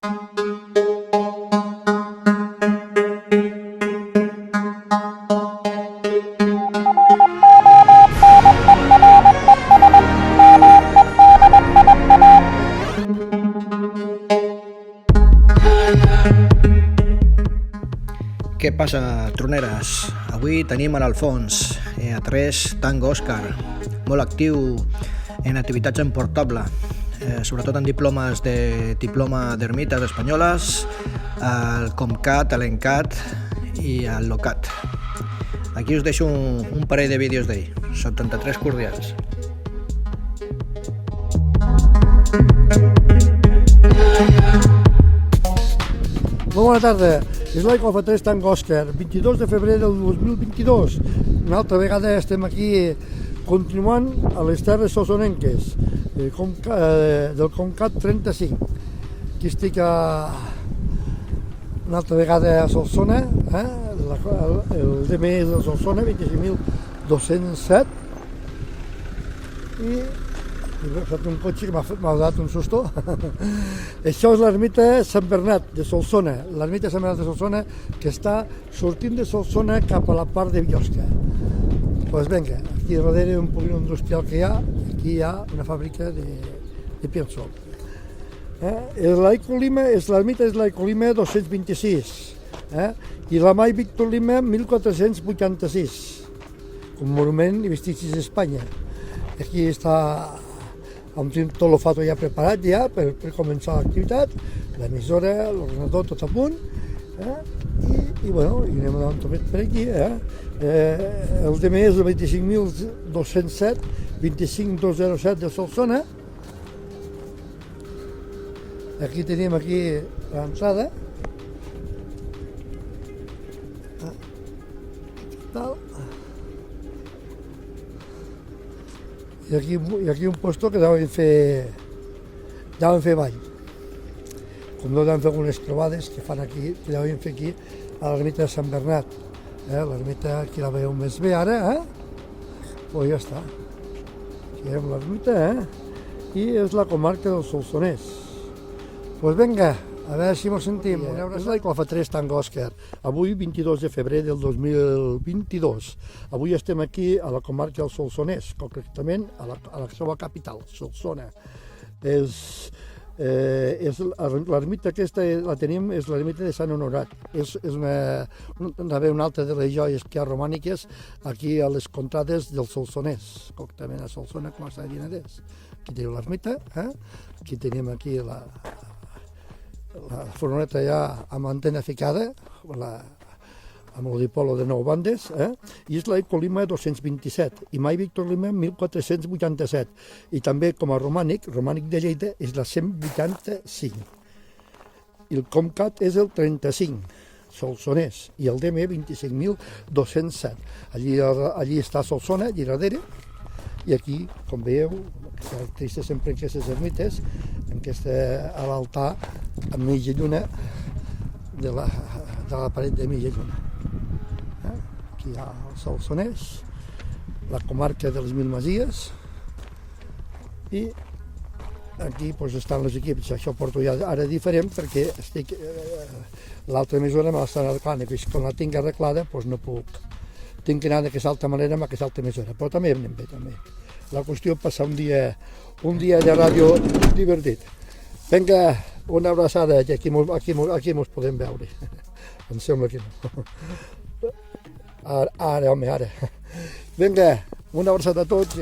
Què passa, troneres? Avui tenim a l'Alfons, A3 Tango Òscar, molt actiu en activitats en portable, sobretot en diplomes d'ermites espanyoles, el Comcat, l'Encat i el Locat. Aquí us deixo un parell de vídeos d'ell, 73 cordials. Molt bona tarda, és l'A3 Tango Òscar, 22 de febrer del 2022. Una altra vegada estem aquí continuant a les terres solsonenques del Comcat 35. Aquí estic una altra vegada a Solsona, el DMS de Solsona, 25.207. I he estat un cotxe que m'ha donat un susto. Això és l'ermita Sant Bernat de Solsona, l'ermita Sant Bernat de Solsona, que està sortint de Solsona cap a la part de Biosca. Doncs vinga, aquí darrere un polígon industrial que hi ha, aquí hi ha una fàbrica de pienso. L'Aicolima, l'ermita és l'Aicolima 226, i la Mai Víctor Lima 1486, com monument i vestigis d'Espanya. Aquí està amb tot l'olfato ja preparat per començar l'activitat, l'emissora, l'ordenador, tot a punt, i anem davant per aquí. El DME és el 25.207, 25.207 de Solsona. Aquí tenim l'entrada. I aquí un puesto que deuen fer ball. Com no deuen fer algunes trobades que fan aquí, que deuen fer aquí a l'ermita de Sant Bernat. L'ermita, aquí la veieu més bé ara, pues ja està. Aquí veiem l'ermita, i és la comarca del Solsonès. Pues vinga, a veure si mos sentim. És l'A3 Tango Òscar, avui 22 de febrer del 2022. Avui estem aquí a la comarca del Solsonès, concretament a la seva capital, Solsona. L'ermita aquesta la tenim, és l'ermita de Sant Honorat. És una altra de les joies que hi ha romàniques aquí a les contrades del Solsonès, concretament a Solsona, com a Sallinadès. Aquí tenim l'ermita, aquí tenim la furgoneta ja amb antena ficada, amb el dipolo de 9 bandes, i és l'Aicolima 227, i Mai Víctor Lima 1487, i també com a romànic de Lleida, és la 185. I el Comcat és el 35, Solsonès, i el DME 25.207. Allí està Solsona, allí darrere, i aquí, com veieu, caracteritza sempre aquestes ermites, a l'altar amb mitja lluna de la paret de mitja lluna. Aquí hi ha el Solsonès, la comarca de les Mil Masies, i aquí estan els equips. Això ho porto ja ara diferent perquè l'altra emissora me l'estan arreglant, i quan la tinc arreglada no puc. Tinc que anar d'aquesta altra manera amb aquesta altra emissora, però també anem bé, també. La qüestió és passar un dia de ràdio divertit. Vinga, una abraçada, que aquí mos podem veure. Em sembla que no. Ara, home, ara. Vinga, una abraçada a tots.